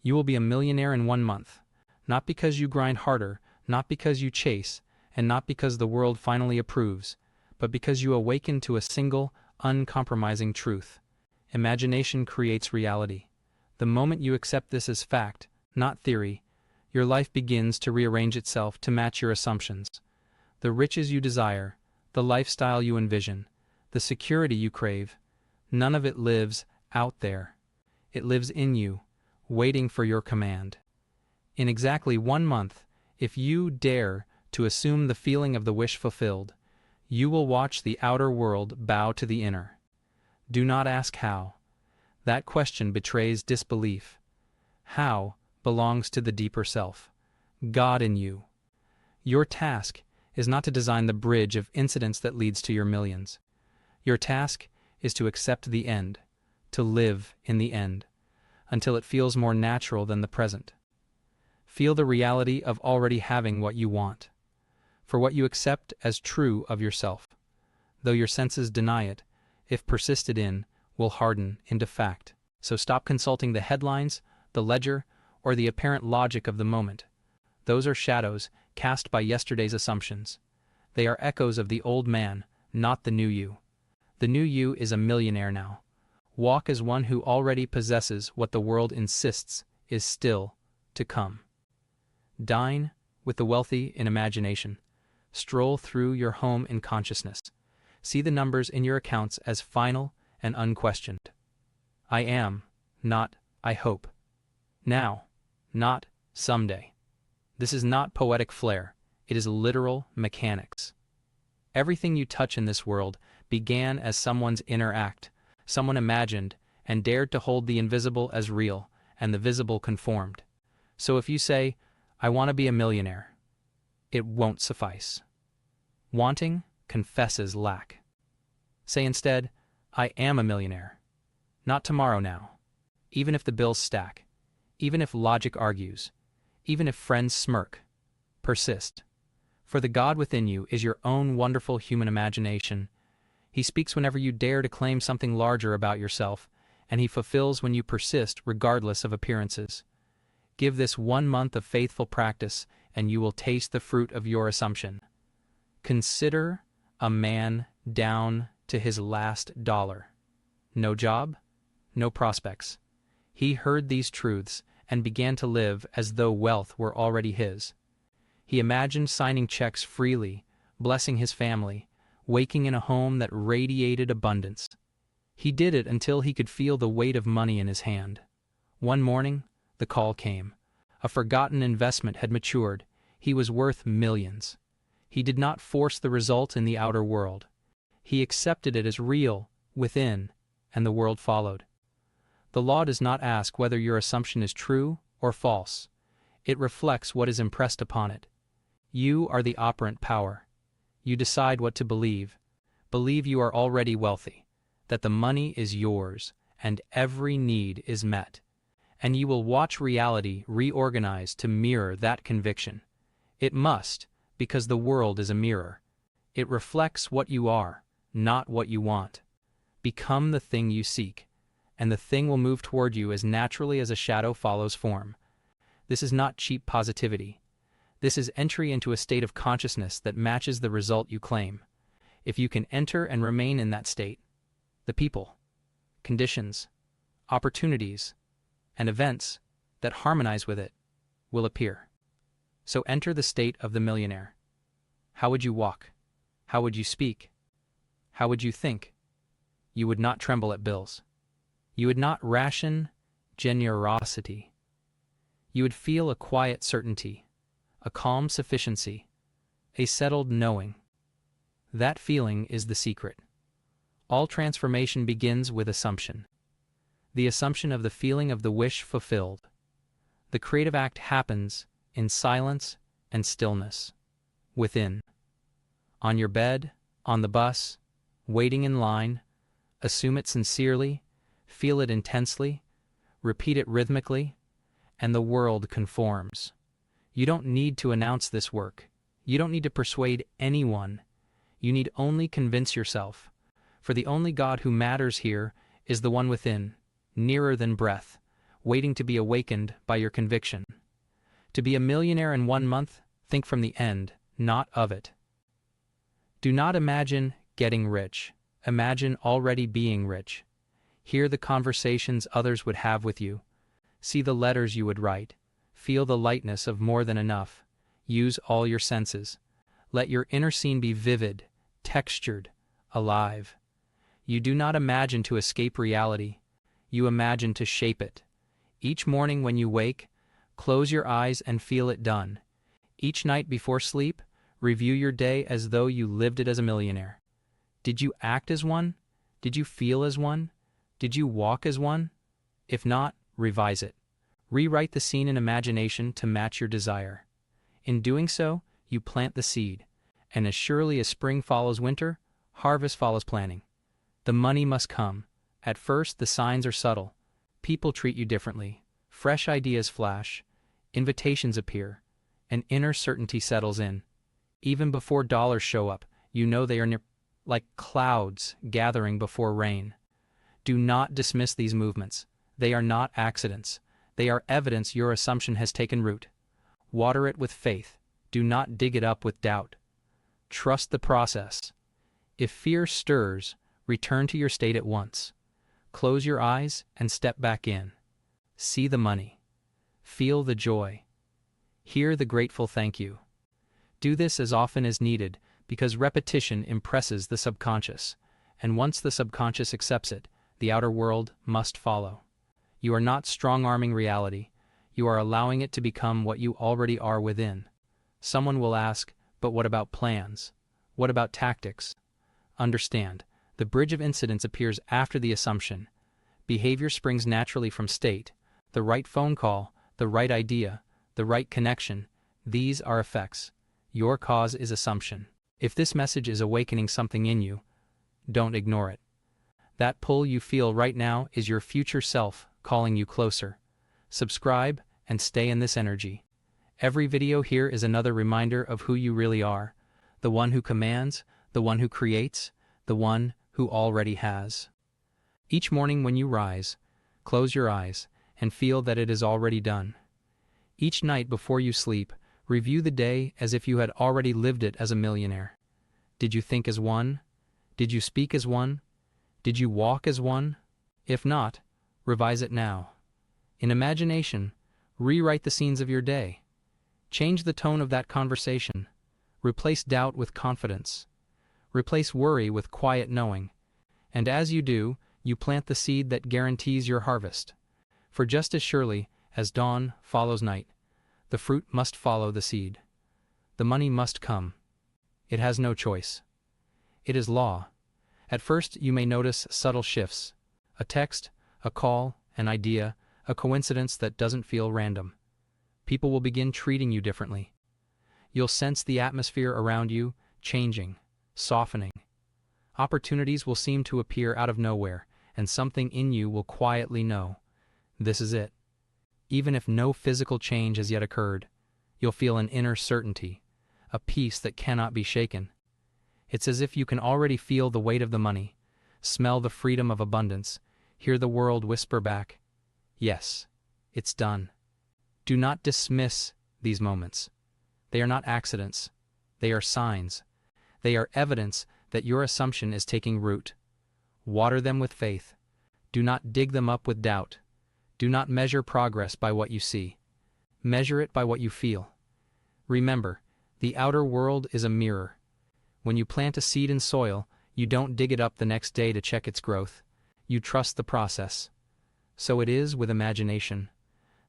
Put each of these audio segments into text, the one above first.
You will be a millionaire in 1 month. Not because you grind harder, not because you chase, and not because the world finally approves, but because you awaken to a single, uncompromising truth. Imagination creates reality. The moment you accept this as fact, not theory, your life begins to rearrange itself to match your assumptions. The riches you desire, the lifestyle you envision, the security you crave, none of it lives out there. It lives in you, waiting for your command. In exactly 1 month, if you dare to assume the feeling of the wish fulfilled, you will watch the outer world bow to the inner. Do not ask how. That question betrays disbelief. How belongs to the deeper self, God in you. Your task is not to design the bridge of incidents that leads to your millions. Your task is to accept the end, to live in the end, until it feels more natural than the present. Feel the reality of already having what you want, for what you accept as true of yourself, though your senses deny it, if persisted in, will harden into fact. So stop consulting the headlines, the ledger, or the apparent logic of the moment. Those are shadows cast by yesterday's assumptions. They are echoes of the old man, not the new you. The new you is a millionaire now. Walk as one who already possesses what the world insists is still to come. Dine with the wealthy in imagination. Stroll through your home in consciousness. See the numbers in your accounts as final and unquestioned. I am, not I hope. Now, not someday. This is not poetic flair. It is literal mechanics. Everything you touch in this world began as someone's inner act. Someone imagined and dared to hold the invisible as real, and the visible conformed. So if you say, I want to be a millionaire, it won't suffice. Wanting confesses lack. Say instead, I am a millionaire. Not tomorrow now. Even if the bills stack. Even if logic argues. Even if friends smirk. Persist. For the God within you is your own wonderful human imagination. He speaks whenever you dare to claim something larger about yourself, and he fulfills when you persist regardless of appearances. Give this 1 month of faithful practice, and you will taste the fruit of your assumption. Consider a man down to his last dollar. No job, no prospects. He heard these truths and began to live as though wealth were already his. He imagined signing checks freely, blessing his family, waking in a home that radiated abundance. He did it until he could feel the weight of money in his hand. One morning, the call came. A forgotten investment had matured. He was worth millions. He did not force the result in the outer world. He accepted it as real, within, and the world followed. The law does not ask whether your assumption is true or false. It reflects what is impressed upon it. You are the operant power. You decide what to believe. Believe you are already wealthy, that the money is yours, and every need is met. And you will watch reality reorganize to mirror that conviction. It must, because the world is a mirror. It reflects what you are, not what you want. Become the thing you seek, and the thing will move toward you as naturally as a shadow follows form. This is not cheap positivity. This is entry into a state of consciousness that matches the result you claim. If you can enter and remain in that state, the people, conditions, opportunities, and events that harmonize with it will appear. So enter the state of the millionaire. How would you walk? How would you speak? How would you think? You would not tremble at bills. You would not ration generosity. You would feel a quiet certainty, a calm sufficiency, a settled knowing. That feeling is the secret. All transformation begins with assumption. The assumption of the feeling of the wish fulfilled. The creative act happens in silence and stillness, within. On your bed, on the bus, waiting in line, assume it sincerely, feel it intensely, repeat it rhythmically, and the world conforms. You don't need to announce this work. You don't need to persuade anyone. You need only convince yourself. For the only God who matters here is the one within, nearer than breath, waiting to be awakened by your conviction. To be a millionaire in 1 month, think from the end, not of it. Do not imagine getting rich. Imagine already being rich. Hear the conversations others would have with you. See the letters you would write. Feel the lightness of more than enough. Use all your senses. Let your inner scene be vivid, textured, alive. You do not imagine to escape reality. You imagine to shape it. Each morning when you wake, close your eyes and feel it done. Each night before sleep, review your day as though you lived it as a millionaire. Did you act as one? Did you feel as one? Did you walk as one? If not, revise it. Rewrite the scene in imagination to match your desire. In doing so, you plant the seed, and as surely as spring follows winter, harvest follows planting. The money must come. At first, the signs are subtle. People treat you differently. Fresh ideas flash. Invitations appear. An inner certainty settles in. Even before dollars show up, you know they are near, like clouds gathering before rain. Do not dismiss these movements. They are not accidents. They are evidence your assumption has taken root. Water it with faith. Do not dig it up with doubt. Trust the process. If fear stirs, return to your state at once. Close your eyes and step back in. See the money. Feel the joy. Hear the grateful thank you. Do this as often as needed because repetition impresses the subconscious, and once the subconscious accepts it, the outer world must follow. You are not strong-arming reality. You are allowing it to become what you already are within. Someone will ask, but what about plans? What about tactics? Understand, the bridge of incidents appears after the assumption. Behavior springs naturally from state. The right phone call, the right idea, the right connection, these are effects. Your cause is assumption. If this message is awakening something in you, don't ignore it. That pull you feel right now is your future self calling you closer. Subscribe and stay in this energy. Every video here is another reminder of who you really are, the one who commands, the one who creates, the one who already has. Each morning when you rise, close your eyes and feel that it is already done. Each night before you sleep, review the day as if you had already lived it as a millionaire. Did you think as one? Did you speak as one? Did you walk as one? If not, revise it now. In imagination, rewrite the scenes of your day. Change the tone of that conversation. Replace doubt with confidence. Replace worry with quiet knowing. And as you do, you plant the seed that guarantees your harvest. For just as surely as dawn follows night, the fruit must follow the seed. The money must come. It has no choice. It is law. At first, you may notice subtle shifts. A text, a call, an idea, a coincidence that doesn't feel random. People will begin treating you differently. You'll sense the atmosphere around you changing, softening. Opportunities will seem to appear out of nowhere, and something in you will quietly know, this is it. Even if no physical change has yet occurred, you'll feel an inner certainty, a peace that cannot be shaken. It's as if you can already feel the weight of the money, smell the freedom of abundance, hear the world whisper back, yes, it's done. Do not dismiss these moments. They are not accidents. They are signs. They are evidence that your assumption is taking root. Water them with faith. Do not dig them up with doubt. Do not measure progress by what you see. Measure it by what you feel. Remember, the outer world is a mirror. When you plant a seed in soil, you don't dig it up the next day to check its growth. You trust the process. So it is with imagination.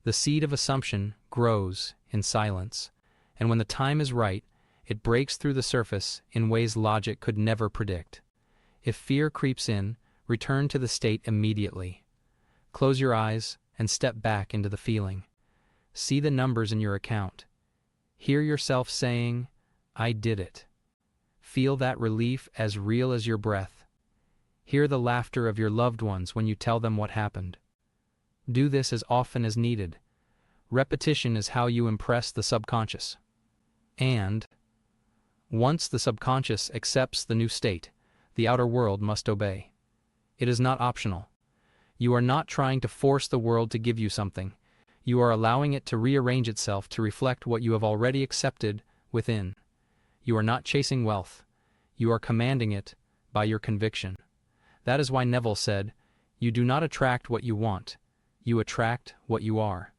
The seed of assumption grows in silence, and when the time is right, it breaks through the surface in ways logic could never predict. If fear creeps in, return to the state immediately. Close your eyes and step back into the feeling. See the numbers in your account. Hear yourself saying, I did it. Feel that relief as real as your breath. Hear the laughter of your loved ones when you tell them what happened. Do this as often as needed. Repetition is how you impress the subconscious. And once the subconscious accepts the new state, the outer world must obey. It is not optional. You are not trying to force the world to give you something. You are allowing it to rearrange itself to reflect what you have already accepted within. You are not chasing wealth. You are commanding it by your conviction. That is why Neville said, "You do not attract what you want. You attract what you are."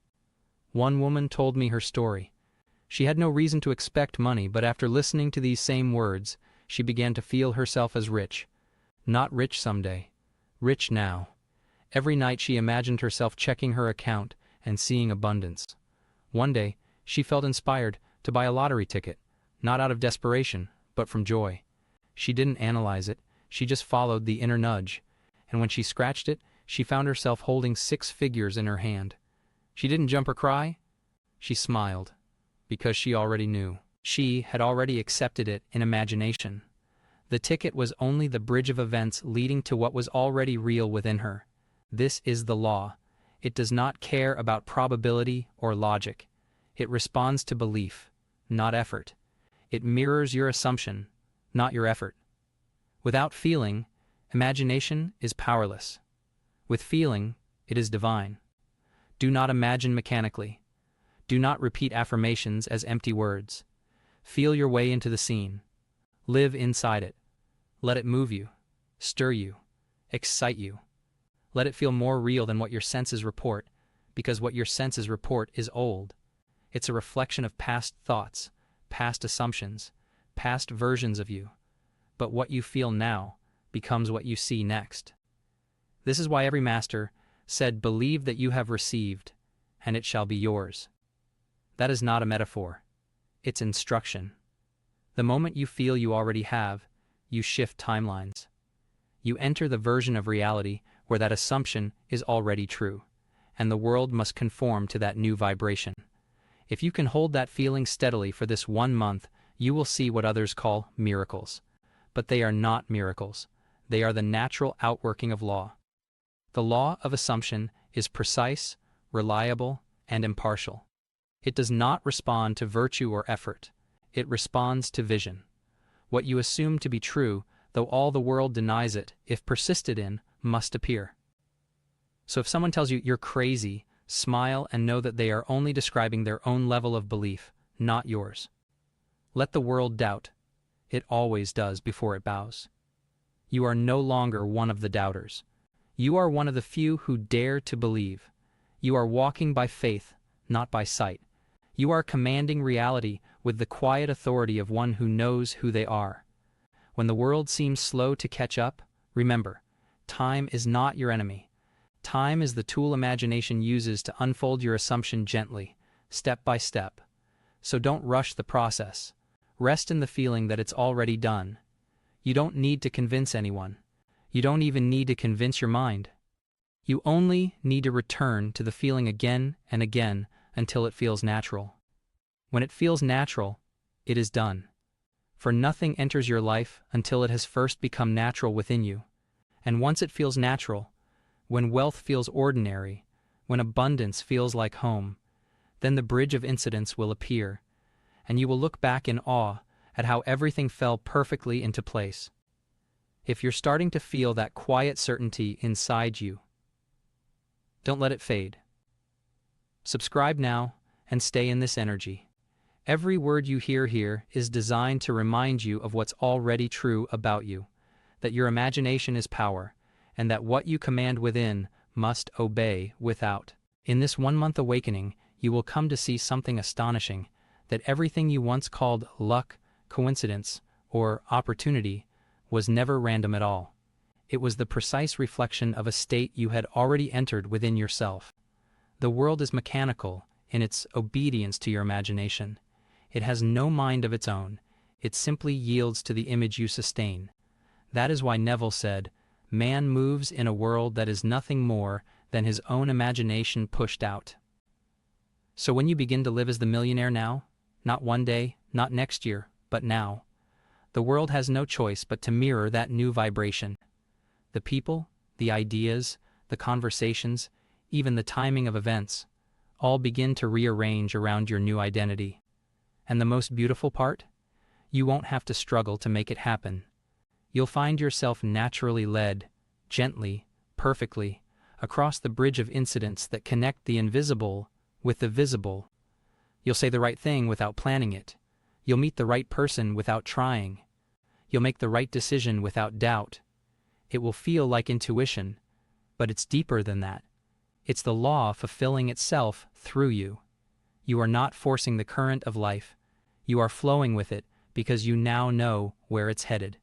One woman told me her story. She had no reason to expect money, but after listening to these same words, she began to feel herself as rich. Not rich someday. Rich now. Every night she imagined herself checking her account and seeing abundance. One day, she felt inspired to buy a lottery ticket, not out of desperation, but from joy. She didn't analyze it, she just followed the inner nudge, and when she scratched it, she found herself holding 6 figures in her hand. She didn't jump or cry. She smiled, because she already knew. She had already accepted it in imagination. The ticket was only the bridge of events leading to what was already real within her. This is the law. It does not care about probability or logic. It responds to belief, not effort. It mirrors your assumption, not your effort. Without feeling, imagination is powerless. With feeling, it is divine. Do not imagine mechanically. Do not repeat affirmations as empty words. Feel your way into the scene. Live inside it. Let it move you, stir you, excite you. Let it feel more real than what your senses report, because what your senses report is old. It's a reflection of past thoughts, past assumptions, past versions of you. But what you feel now becomes what you see next. This is why every master said, "Believe that you have received, and it shall be yours." That is not a metaphor. It's instruction. The moment you feel you already have, you shift timelines. You enter the version of reality where that assumption is already true, and the world must conform to that new vibration. If you can hold that feeling steadily for this 1 month, you will see what others call miracles. But they are not miracles. They are the natural outworking of law. The law of assumption is precise, reliable, and impartial. It does not respond to virtue or effort. It responds to vision. What you assume to be true, though all the world denies it, if persisted in, must appear. So if someone tells you you're crazy, smile and know that they are only describing their own level of belief, not yours. Let the world doubt. It always does before it bows. You are no longer one of the doubters. You are one of the few who dare to believe. You are walking by faith, not by sight. You are commanding reality with the quiet authority of one who knows who they are. When the world seems slow to catch up, remember, time is not your enemy. Time is the tool imagination uses to unfold your assumption gently, step by step. So don't rush the process. Rest in the feeling that it's already done. You don't need to convince anyone. You don't even need to convince your mind. You only need to return to the feeling again and again until it feels natural. When it feels natural, it is done. For nothing enters your life until it has first become natural within you. And once it feels natural, when wealth feels ordinary, when abundance feels like home, then the bridge of incidents will appear, and you will look back in awe at how everything fell perfectly into place. If you're starting to feel that quiet certainty inside you, don't let it fade. Subscribe now and stay in this energy. Every word you hear here is designed to remind you of what's already true about you, that your imagination is power, and that what you command within must obey without. In this 1-month awakening, you will come to see something astonishing, that everything you once called luck, coincidence, or opportunity was never random at all. It was the precise reflection of a state you had already entered within yourself. The world is mechanical in its obedience to your imagination. It has no mind of its own. It simply yields to the image you sustain. That is why Neville said, "Man moves in a world that is nothing more than his own imagination pushed out." So when you begin to live as the millionaire now, not one day, not next year, but now, the world has no choice but to mirror that new vibration. The people, the ideas, the conversations, even the timing of events, all begin to rearrange around your new identity. And the most beautiful part? You won't have to struggle to make it happen. You'll find yourself naturally led, gently, perfectly, across the bridge of incidents that connect the invisible with the visible. You'll say the right thing without planning it. You'll meet the right person without trying. You'll make the right decision without doubt. It will feel like intuition, but it's deeper than that. It's the law fulfilling itself through you. You are not forcing the current of life. You are flowing with it because you now know where it's headed.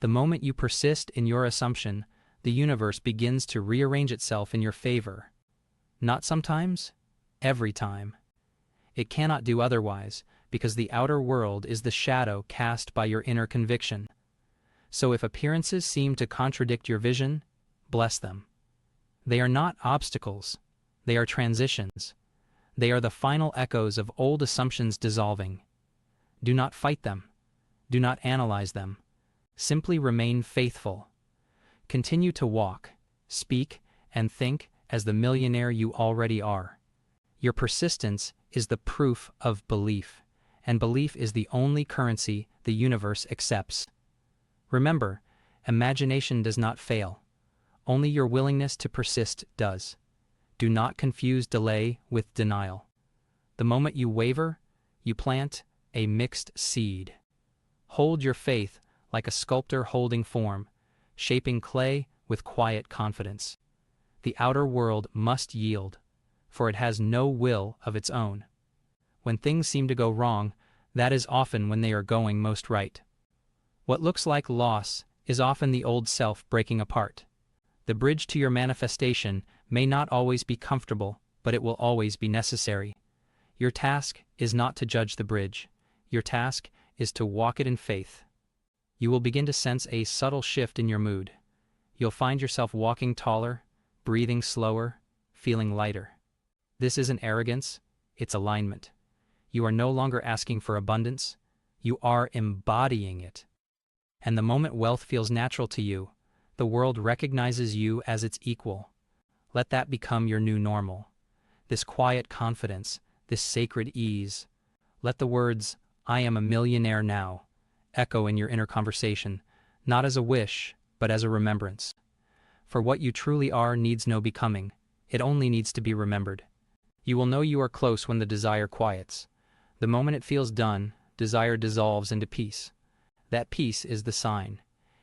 The moment you persist in your assumption, the universe begins to rearrange itself in your favor. Not sometimes, every time. It cannot do otherwise, because the outer world is the shadow cast by your inner conviction. So if appearances seem to contradict your vision, bless them. They are not obstacles. They are transitions. They are the final echoes of old assumptions dissolving. Do not fight them. Do not analyze them. Simply remain faithful. Continue to walk, speak, and think as the millionaire you already are. Your persistence is the proof of belief, and belief is the only currency the universe accepts. Remember, imagination does not fail. Only your willingness to persist does. Do not confuse delay with denial. The moment you waver, you plant a mixed seed. Hold your faith like a sculptor holding form, shaping clay with quiet confidence. The outer world must yield, for it has no will of its own. When things seem to go wrong, that is often when they are going most right. What looks like loss is often the old self breaking apart. The bridge to your manifestation may not always be comfortable, but it will always be necessary. Your task is not to judge the bridge. Your task is to walk it in faith. You will begin to sense a subtle shift in your mood. You'll find yourself walking taller, breathing slower, feeling lighter. This isn't arrogance, it's alignment. You are no longer asking for abundance, you are embodying it. And the moment wealth feels natural to you, the world recognizes you as its equal. Let that become your new normal. This quiet confidence, this sacred ease. Let the words, "I am a millionaire now," echo in your inner conversation, not as a wish, but as a remembrance. For what you truly are needs no becoming, it only needs to be remembered. You will know you are close when the desire quiets. The moment it feels done, desire dissolves into peace. That peace is the sign.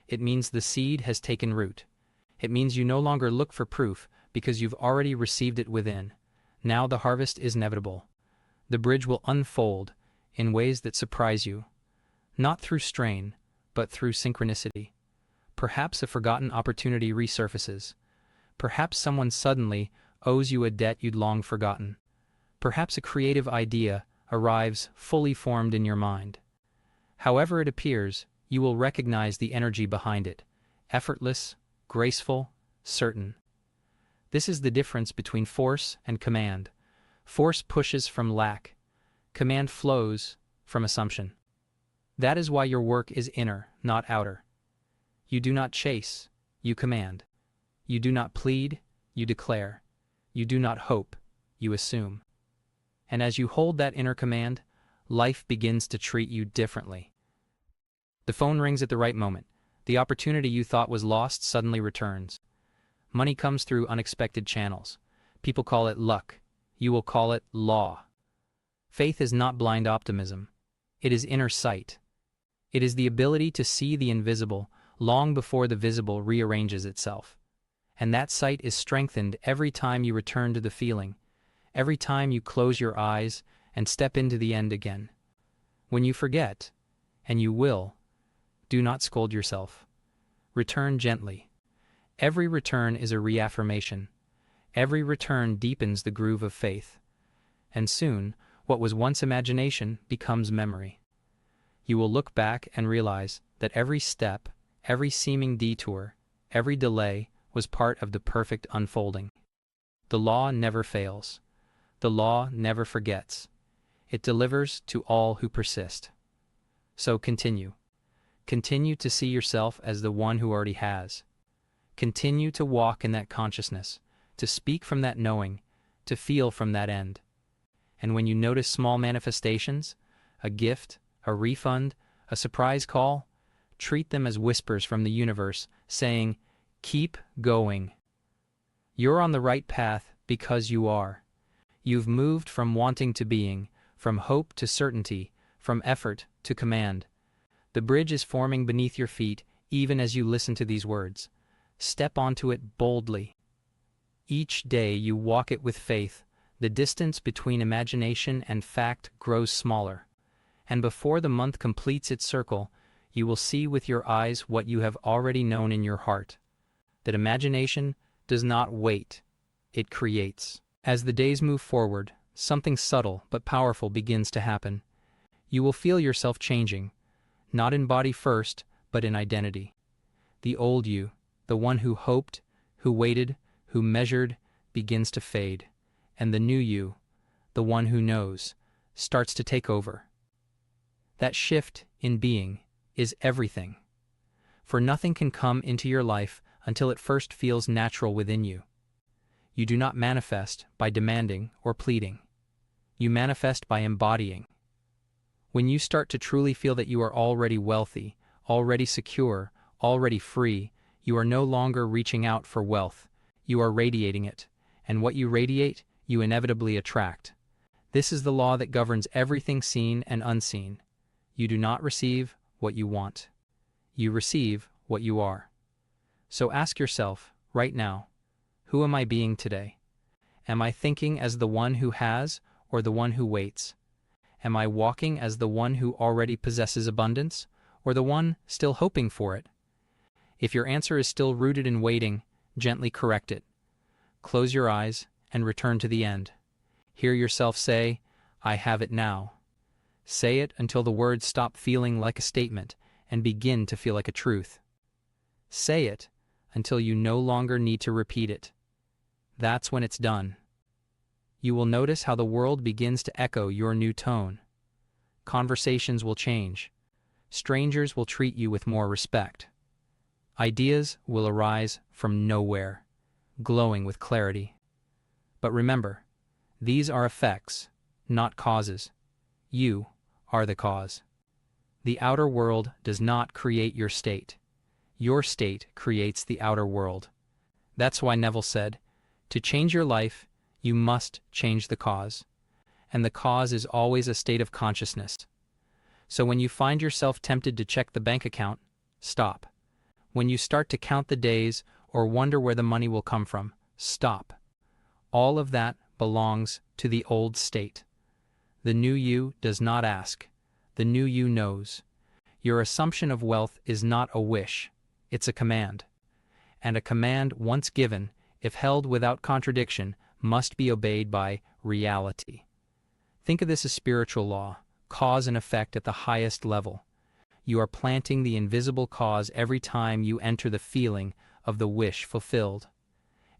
It means the seed has taken root. It means you no longer look for proof because you've already received it within. Now the harvest is inevitable. The bridge will unfold in ways that surprise you. Not through strain, but through synchronicity. Perhaps a forgotten opportunity resurfaces. Perhaps someone suddenly owes you a debt you'd long forgotten. Perhaps a creative idea arrives fully formed in your mind. However it appears, you will recognize the energy behind it. Effortless, graceful, certain. This is the difference between force and command. Force pushes from lack. Command flows from assumption. That is why your work is inner, not outer. You do not chase, you command. You do not plead, you declare. You do not hope, you assume. And as you hold that inner command, life begins to treat you differently. The phone rings at the right moment. The opportunity you thought was lost suddenly returns. Money comes through unexpected channels. People call it luck. You will call it law. Faith is not blind optimism. It is inner sight. It is the ability to see the invisible long before the visible rearranges itself. And that sight is strengthened every time you return to the feeling, every time you close your eyes and step into the end again. When you forget, and you will, do not scold yourself. Return gently. Every return is a reaffirmation. Every return deepens the groove of faith. And soon, what was once imagination becomes memory. You will look back and realize that every step, every seeming detour, every delay was part of the perfect unfolding. The law never fails. The law never forgets. It delivers to all who persist. So continue. Continue to see yourself as the one who already has. Continue to walk in that consciousness, to speak from that knowing, to feel from that end. And when you notice small manifestations, a gift, a refund, a surprise call, treat them as whispers from the universe saying, "Keep going." You're on the right path because you are. You've moved from wanting to being, from hope to certainty, from effort to command. The bridge is forming beneath your feet even as you listen to these words. Step onto it boldly. Each day you walk it with faith, the distance between imagination and fact grows smaller. And before the month completes its circle, you will see with your eyes what you have already known in your heart. That imagination does not wait, it creates. As the days move forward, something subtle but powerful begins to happen. You will feel yourself changing, not in body first, but in identity. The old you, the one who hoped, who waited, who measured, begins to fade, and the new you, the one who knows, starts to take over. That shift in being is everything. For nothing can come into your life until it first feels natural within you. You do not manifest by demanding or pleading. You manifest by embodying. When you start to truly feel that you are already wealthy, already secure, already free, you are no longer reaching out for wealth. You are radiating it, and what you radiate, you inevitably attract. This is the law that governs everything seen and unseen. You do not receive what you want. You receive what you are. So ask yourself, right now, who am I being today? Am I thinking as the one who has or the one who waits? Am I walking as the one who already possesses abundance or the one still hoping for it? If your answer is still rooted in waiting, gently correct it. Close your eyes and return to the end. Hear yourself say, I have it now. Say it until the words stop feeling like a statement and begin to feel like a truth. Say it until you no longer need to repeat it. That's when it's done. You will notice how the world begins to echo your new tone. Conversations will change. Strangers will treat you with more respect. Ideas will arise from nowhere, glowing with clarity. But remember, these are effects, not causes. You are the cause. The outer world does not create your state. Your state creates the outer world. That's why Neville said, to change your life, you must change the cause. And the cause is always a state of consciousness. So when you find yourself tempted to check the bank account, stop. When you start to count the days or wonder where the money will come from, stop. All of that belongs to the old state. The new you does not ask. The new you knows. Your assumption of wealth is not a wish, it's a command. And a command once given, if held without contradiction, must be obeyed by reality. Think of this as spiritual law, cause and effect at the highest level. You are planting the invisible cause every time you enter the feeling of the wish fulfilled.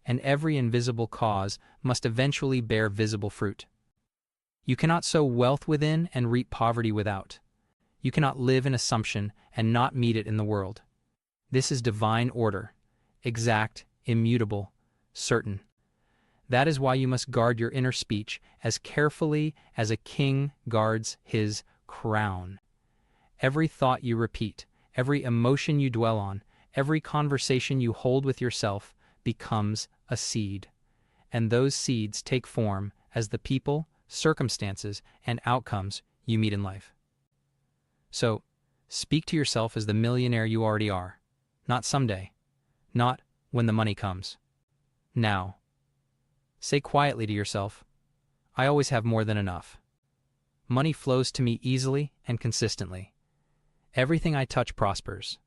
And every invisible cause must eventually bear visible fruit. You cannot sow wealth within and reap poverty without. You cannot live in assumption and not meet it in the world. This is divine order, exact, immutable, certain. That is why you must guard your inner speech as carefully as a king guards his crown. Every thought you repeat, every emotion you dwell on, every conversation you hold with yourself becomes a seed. And those seeds take form as the people, circumstances, and outcomes you meet in life. So, speak to yourself as the millionaire you already are. Not someday. Not when the money comes. Now. Say quietly to yourself, I always have more than enough. Money flows to me easily and consistently. Everything I touch prospers.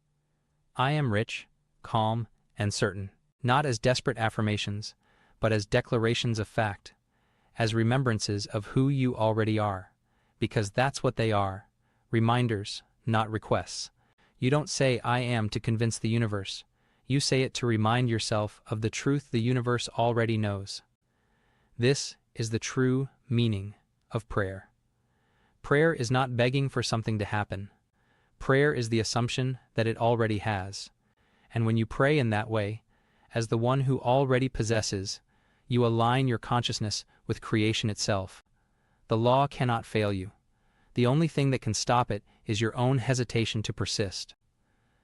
I am rich, calm, and certain, not as desperate affirmations, but as declarations of fact, as remembrances of who you already are, because that's what they are, reminders, not requests. You don't say I am to convince the universe. You say it to remind yourself of the truth the universe already knows. This is the true meaning of prayer. Prayer is not begging for something to happen. Prayer is the assumption that it already has. And when you pray in that way, as the one who already possesses, you align your consciousness with creation itself. The law cannot fail you. The only thing that can stop it is your own hesitation to persist.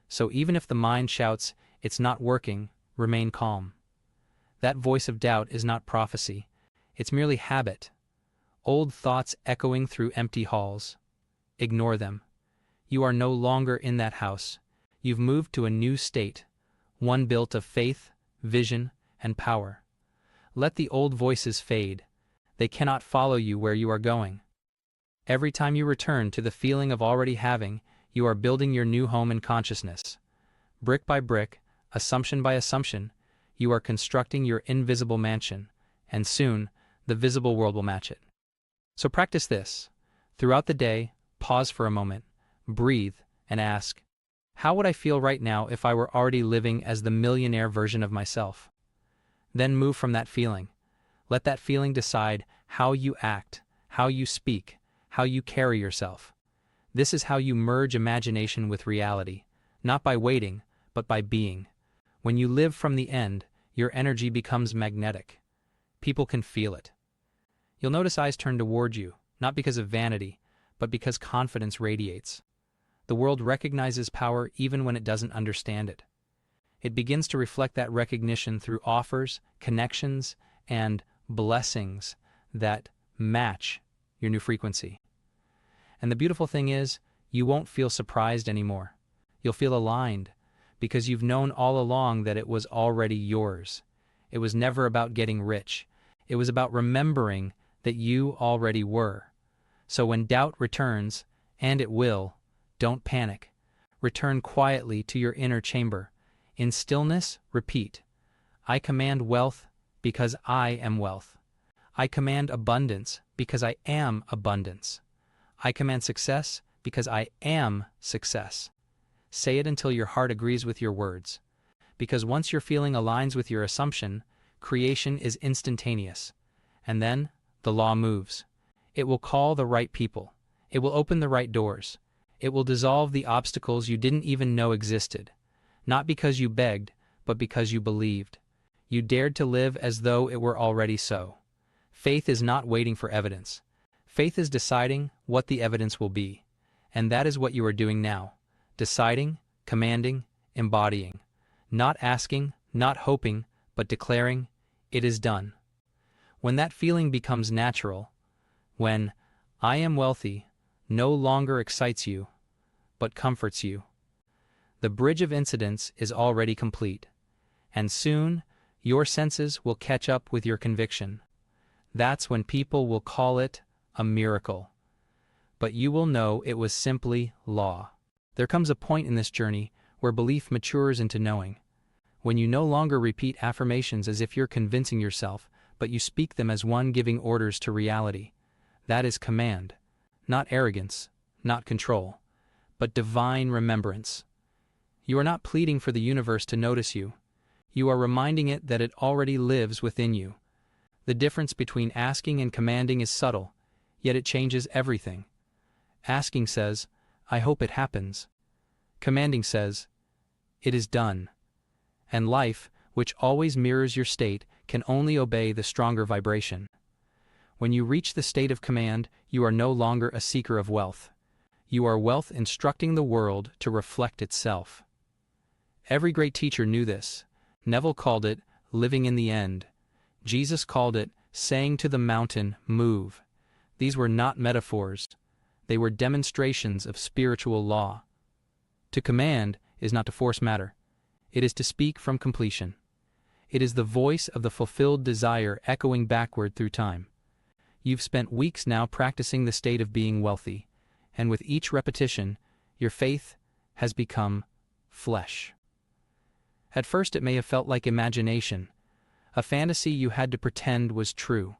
So even if the mind shouts, it's not working, remain calm. That voice of doubt is not prophecy. It's merely habit. Old thoughts echoing through empty halls. Ignore them. You are no longer in that house. You've moved to a new state, one built of faith, vision, and power. Let the old voices fade. They cannot follow you where you are going. Every time you return to the feeling of already having, you are building your new home in consciousness. Brick by brick, assumption by assumption, you are constructing your invisible mansion, and soon, the visible world will match it. So practice this. Throughout the day, pause for a moment, breathe, and ask, how would I feel right now if I were already living as the millionaire version of myself? Then move from that feeling. Let that feeling decide how you act, how you speak, how you carry yourself. This is how you merge imagination with reality, not by waiting, but by being. When you live from the end, your energy becomes magnetic. People can feel it. You'll notice eyes turn toward you, not because of vanity, but because confidence radiates. The world recognizes power even when it doesn't understand it. It begins to reflect that recognition through offers, connections, and blessings that match your new frequency. And the beautiful thing is, you won't feel surprised anymore. You'll feel aligned, because you've known all along that it was already yours. It was never about getting rich. It was about remembering that you already were. So when doubt returns, and it will, don't panic. Return quietly to your inner chamber. In stillness, repeat, I command wealth because I am wealth. I command abundance because I am abundance. I command success because I am success. Say it until your heart agrees with your words. Because once your feeling aligns with your assumption, creation is instantaneous. And then, the law moves. It will call the right people. It will open the right doors. It will dissolve the obstacles you didn't even know existed. Not because you begged, but because you believed. You dared to live as though it were already so. Faith is not waiting for evidence. Faith is deciding what the evidence will be. And that is what you are doing now. Deciding, commanding, embodying. Not asking, not hoping, but declaring, it is done. When that feeling becomes natural, when I am wealthy no longer excites you, but comforts you, the bridge of incidents is already complete. And soon, your senses will catch up with your conviction. That's when people will call it a miracle. But you will know it was simply law. There comes a point in this journey where belief matures into knowing. When you no longer repeat affirmations as if you're convincing yourself, but you speak them as one giving orders to reality. That is command. Not arrogance, not control, but divine remembrance. You are not pleading for the universe to notice you. You are reminding it that it already lives within you. The difference between asking and commanding is subtle, yet it changes everything. Asking says, I hope it happens. Commanding says, it is done. And life, which always mirrors your state, can only obey the stronger vibration. When you reach the state of command, you are no longer a seeker of wealth. You are wealth instructing the world to reflect itself. Every great teacher knew this. Neville called it living in the end. Jesus called it saying to the mountain, move. These were not metaphors. They were demonstrations of spiritual law. To command is not to force matter. It is to speak from completion. It is the voice of the fulfilled desire echoing backward through time. You've spent weeks now practicing the state of being wealthy, and with each repetition, your faith has become flesh. At first it may have felt like imagination, a fantasy you had to pretend was true.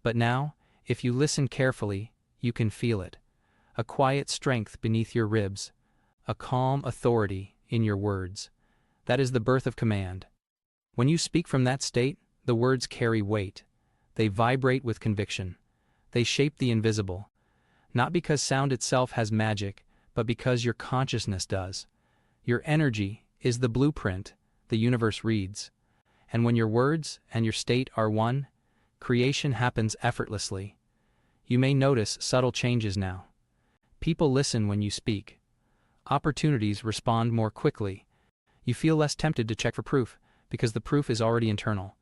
But now, if you listen carefully, you can feel it. A quiet strength beneath your ribs, a calm authority in your words. That is the birth of command. When you speak from that state, the words carry weight. They vibrate with conviction. They shape the invisible. Not because sound itself has magic, but because your consciousness does. Your energy is the blueprint the universe reads. And when your words and your state are one, creation happens effortlessly. You may notice subtle changes now. People listen when you speak. Opportunities respond more quickly. You feel less tempted to check for proof, because the proof is already internal.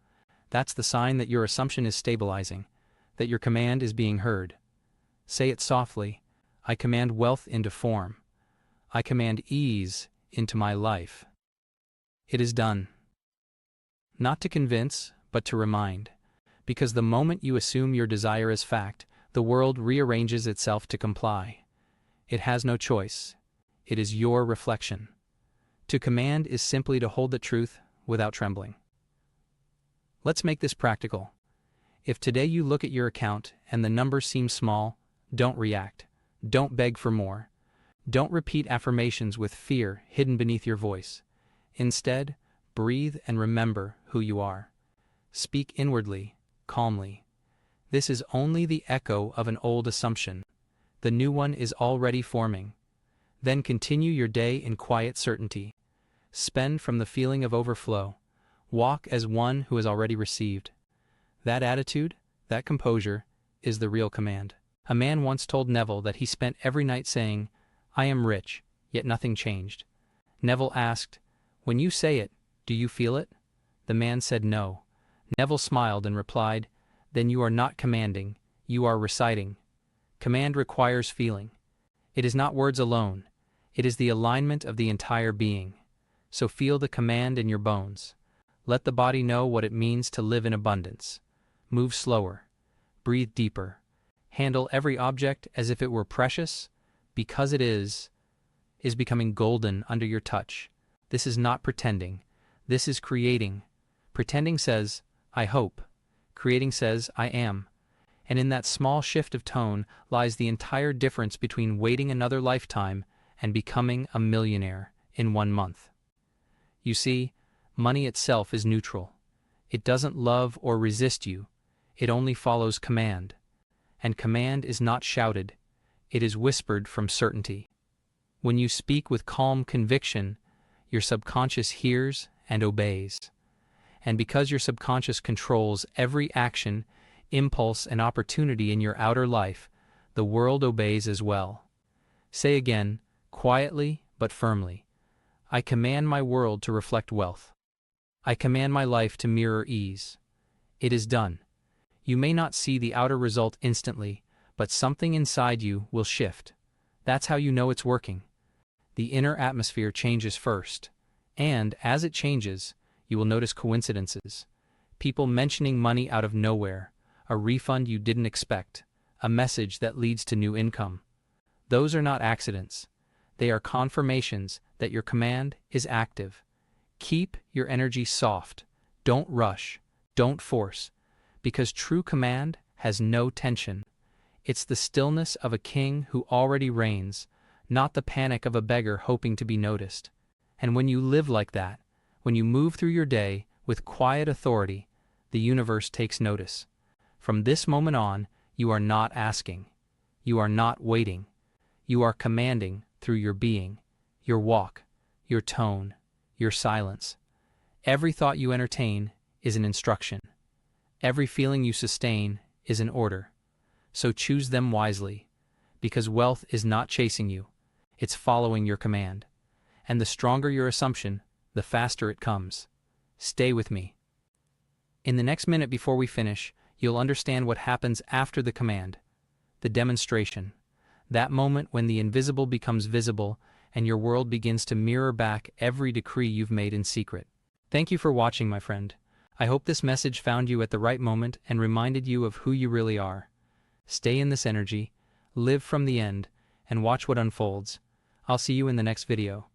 That's the sign that your assumption is stabilizing, that your command is being heard. Say it softly. I command wealth into form. I command ease into my life. It is done. Not to convince, but to remind. Because the moment you assume your desire is fact, the world rearranges itself to comply. It has no choice. It is your reflection. To command is simply to hold the truth without trembling. Let's make this practical. If today you look at your account and the numbers seem small, don't react. Don't beg for more. Don't repeat affirmations with fear hidden beneath your voice. Instead, breathe and remember who you are. Speak inwardly, calmly. This is only the echo of an old assumption. The new one is already forming. Then continue your day in quiet certainty. Spend from the feeling of overflow. Walk as one who has already received. That attitude, that composure, is the real command. A man once told Neville that he spent every night saying, "I am rich," yet nothing changed. Neville asked, "When you say it, do you feel it?" The man said no. Neville smiled and replied, "Then you are not commanding, you are reciting." Command requires feeling. It is not words alone. It is the alignment of the entire being. So feel the command in your bones. Let the body know what it means to live in abundance. Move slower. Breathe deeper. Handle every object as if it were precious, because it is becoming golden under your touch. This is not pretending. This is creating. Pretending says, "I hope." Creating says, "I am." And in that small shift of tone lies the entire difference between waiting another lifetime and becoming a millionaire in 1 month. You see, money itself is neutral. It doesn't love or resist you. It only follows command. And command is not shouted. It is whispered from certainty. When you speak with calm conviction, your subconscious hears and obeys. And because your subconscious controls every action, impulse, and opportunity in your outer life, the world obeys as well. Say again, quietly but firmly, I command my world to reflect wealth. I command my life to mirror ease. It is done. You may not see the outer result instantly, but something inside you will shift. That's how you know it's working. The inner atmosphere changes first, and as it changes, you will notice coincidences. People mentioning money out of nowhere, a refund you didn't expect, a message that leads to new income. Those are not accidents. They are confirmations that your command is active. Keep your energy soft. Don't rush. Don't force. Because true command has no tension. It's the stillness of a king who already reigns, not the panic of a beggar hoping to be noticed. And when you live like that, when you move through your day with quiet authority, the universe takes notice. From this moment on, you are not asking. You are not waiting. You are commanding through your being, your walk, your tone, your silence. Every thought you entertain is an instruction. Every feeling you sustain is an order. So choose them wisely, because wealth is not chasing you, it's following your command. And the stronger your assumption, the faster it comes. Stay with me. In the next minute before we finish, you'll understand what happens after the command, the demonstration, that moment when the invisible becomes visible and your world begins to mirror back every decree you've made in secret. Thank you for watching, my friend. I hope this message found you at the right moment and reminded you of who you really are. Stay in this energy, live from the end, and watch what unfolds. I'll see you in the next video.